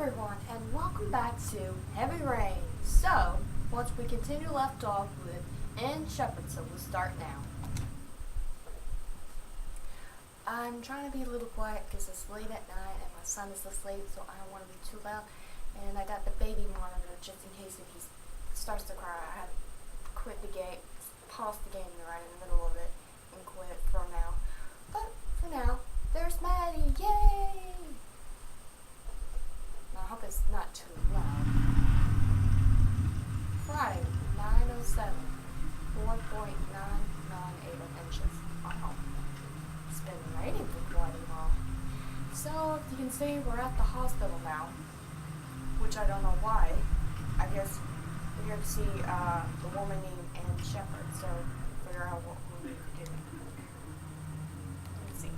everyone, and welcome back to Heavy Rain. So, once we continue left off with Anne Shepherd, so we'll start now. I'm trying to be a little quiet because it's late at night and my son is asleep, so I don't want to be too loud. And I got the baby monitor just in case if he starts to cry. I had to quit the game, pause the game right in the middle of it, and quit for now. But for now, there's Maddie, yay! I hope it's not too loud. Friday, 9:07, 4.998 inches. Wow. It's been raining for quite a while. So, if you can see, we're at the hospital now. Which I don't know why. I guess we're here to see the woman named Anne Shepherd. So, figure out what we need to do. Let's see.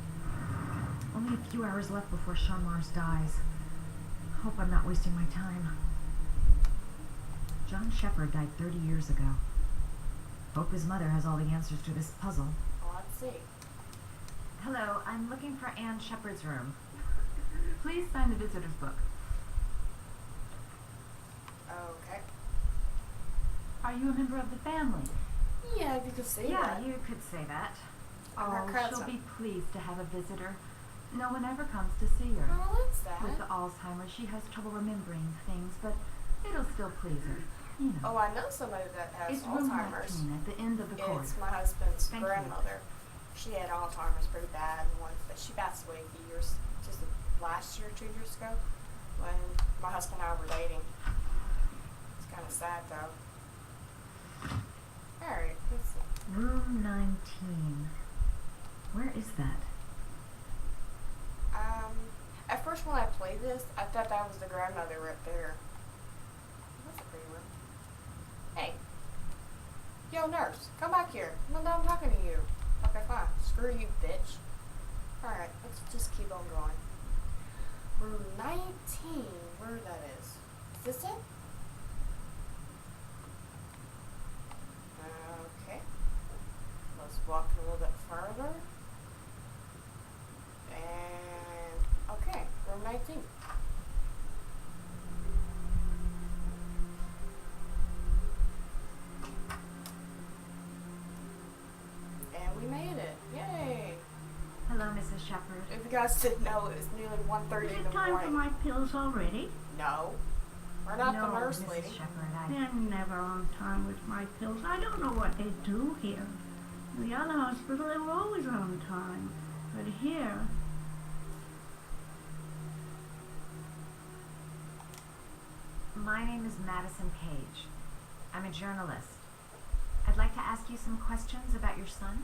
Only a few hours left before Sean Mars dies. Hope I'm not wasting my time. John Shepherd died 30 years ago. Hope his mother has all the answers to this puzzle. Well, let's see. Hello, I'm looking for Anne Shepherd's room. Please sign the visitor's book. Okay. Are you a member of the family? Yeah, you can see Yeah, that. you could say that. I'm her Oh, cousin. she'll be pleased to have a visitor. No one ever comes to see her. Oh, that's that. With the Alzheimer's, she has trouble remembering things, but it'll still please her. You know. Oh, I know somebody that has It's room Alzheimer's. 19 at the end of the corridor. It's my husband's Thank you. grandmother. She had Alzheimer's pretty bad once, but she passed away a few years, just last year, 2 years ago, when my husband and I were dating. It's kind of sad though. Alright, let's see. Room 19. Where is that? At first when I played this, I thought that was the grandmother right there. That's a pretty room. Hey. Yo, nurse, come back here. I'm done talking to you. Okay, fine. Screw you, bitch. Alright, let's just keep on going. Room 19, where that is. Is this it? Okay. Let's walk a little bit further. And, okay, room 19. And we made it. Yay! Hello, Mrs. Shepherd. If you guys didn't know, it was nearly 1:30 Is in it the time for morning. my pills already? No. We're not no, the nurse Mrs. lady. Shepherd, They're never on time with my pills. I don't know what they do here. In the other hospital, they were always on time. But here, My name is Madison Page. I'm a journalist. I'd like to ask you some questions about your son.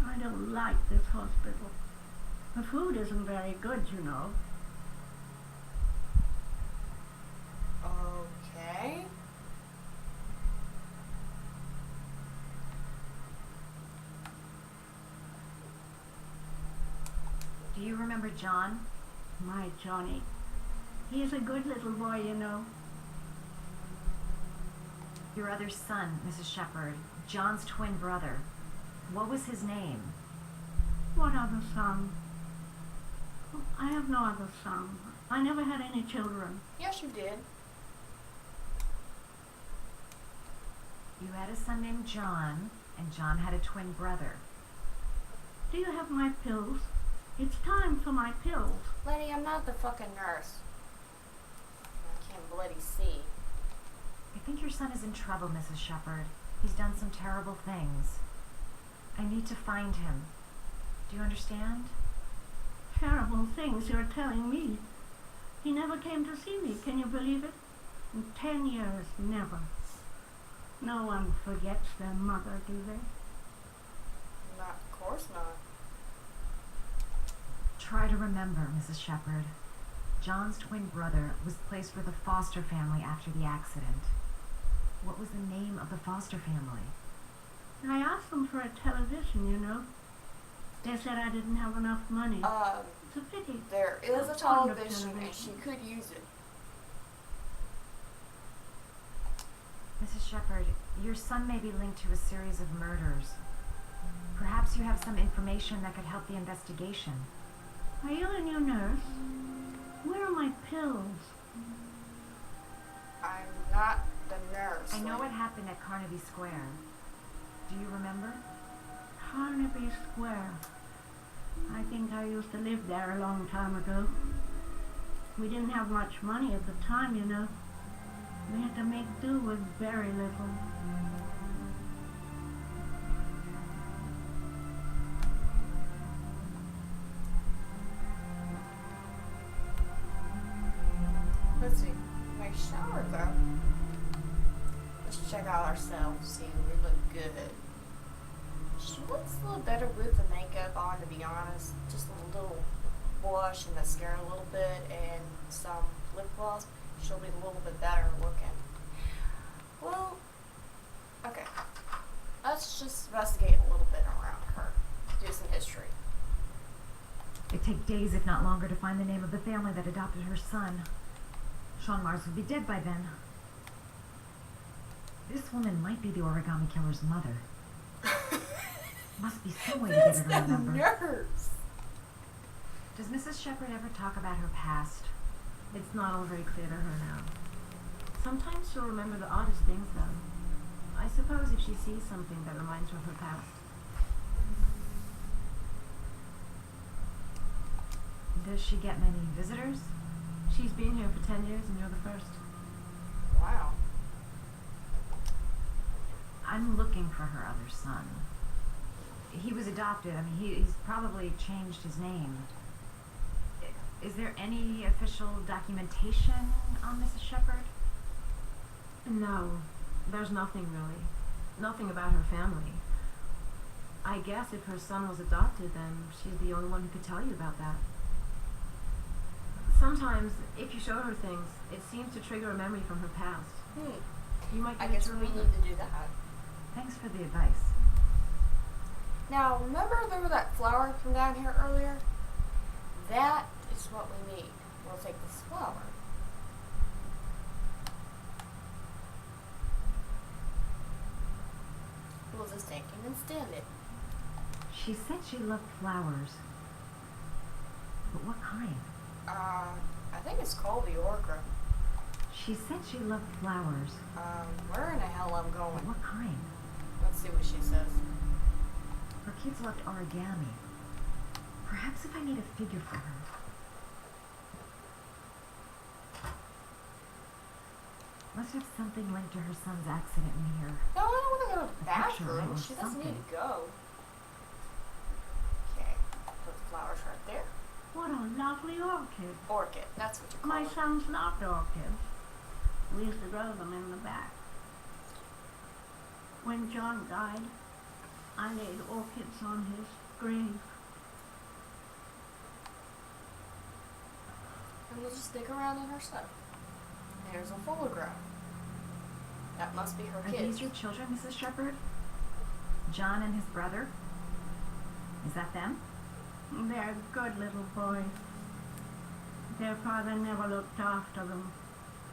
I don't like this hospital. The food isn't very good, you know. Okay. Do you remember John? My Johnny. He's a good little boy, you know. Your other son, Mrs. Shepherd, John's twin brother. What was his name? What other son? Oh, I have no other son. I never had any children. Yes, you did. You had a son named John, and John had a twin brother. Do you have my pills? It's time for my pills. Lady, I'm not the fucking nurse. I can't bloody see. I think your son is in trouble, Mrs. Shepherd. He's done some terrible things. I need to find him. Do you understand? Terrible things you're telling me. He never came to see me, can you believe it? In 10 years, never. No one forgets their mother, do they? Not, of course not. Try to remember, Mrs. Shepherd. John's twin brother was placed with a foster family after the accident. What was the name of the foster family? I asked them for a television, you know. They said I didn't have enough money. It's a pity. There is a What kind of television and television? she could use it. Mrs. Shepherd, your son may be linked to a series of murders. Perhaps you have some information that could help the investigation. Are you a new nurse? Where am my pills? I'm not the nurse. I know like- what happened at Carnaby Square. Do you remember? Carnaby Square. I think I used to live there a long time ago. We didn't have much money at the time, you know. We had to make do with very little. Let's see. Nice shower though. Let's check out ourselves, see if we look good. She looks a little better with the makeup on, to be honest. Just a little blush and mascara a little bit and some lip gloss. She'll be a little bit better looking. Well, okay. Let's just investigate a little bit around her. Do some history. It'd take days, if not longer, to find the name of the family that adopted her son. Sean Mars would be dead by then. This woman might be the origami killer's mother. Must be some way to get That's her to the remember. nurse. Does Mrs. Shepherd ever talk about her past? It's not all very clear to her now. Sometimes she'll remember the oddest things, though. I suppose if she sees something that reminds her of her past. Does she get many visitors? She's been here for 10 years and you're the first. Wow. I'm looking for her other son. He was adopted. I mean, he's probably changed his name. Is there any official documentation on Mrs. Shepherd? No, there's nothing really. Nothing about her family. I guess if her son was adopted, then she's the only one who could tell you about that. Sometimes, if you show her things, it seems to trigger a memory from her past. You might I get guess to we remember. need to do that. Thanks for the advice. Now, remember there was that flower from down here earlier? That is what we need. We'll take this flower. We'll just take it and stand it. She said she loved flowers. But what kind? I think it's called the orchid. She said she loved flowers. Where in the hell I'm But going? what kind? Let's see what she says. Her kids loved origami. Perhaps if I made a figure for her. Must have something linked to her son's accident in here. No, I don't want to go to the A picture bathroom. or She doesn't need something. to go. Okay, put the flowers right there. What a lovely orchid. Orchid, that's what you call My it. sons loved orchids. We used to grow them in the back. When John died, I laid orchids on his grave. And we'll just dig around in her stuff. There's a photograph. That must be her Are kids. these your children, Mrs. Shepherd? John and his brother? Is that them? They're good little boys. Their father never looked after them,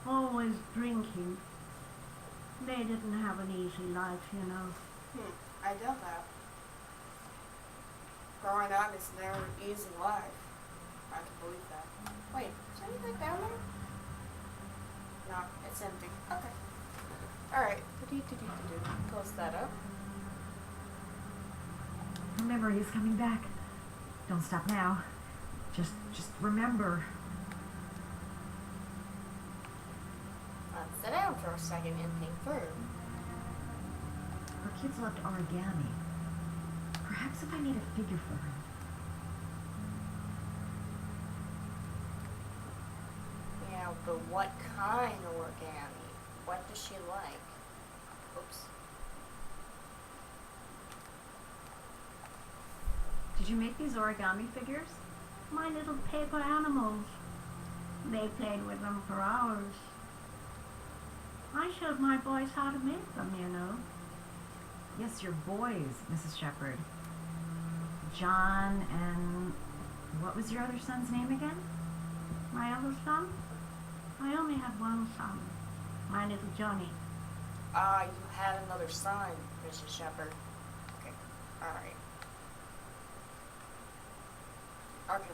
always drinking. They didn't have an easy life, you know. I doubt that. Growing up is never an easy life. I can believe that. Wait, is there anything down there? No, it's empty. Okay. Alright. Close that up. Her memory is coming back. Don't stop now. Just remember. Let's sit down for a second and think through. Her kids loved origami. Perhaps if I made a figure for her. Yeah, but what kind of origami? What does she like? Oops. Did you make these origami figures? My little paper animals. They played with them for hours. I showed my boys how to make them, you know. Yes, your boys, Mrs. Shepherd. John and... what was your other son's name again? My other son? I only had one son. My little Johnny. Ah, you had another son, Mrs. Shepherd. Okay. Alright. Okay.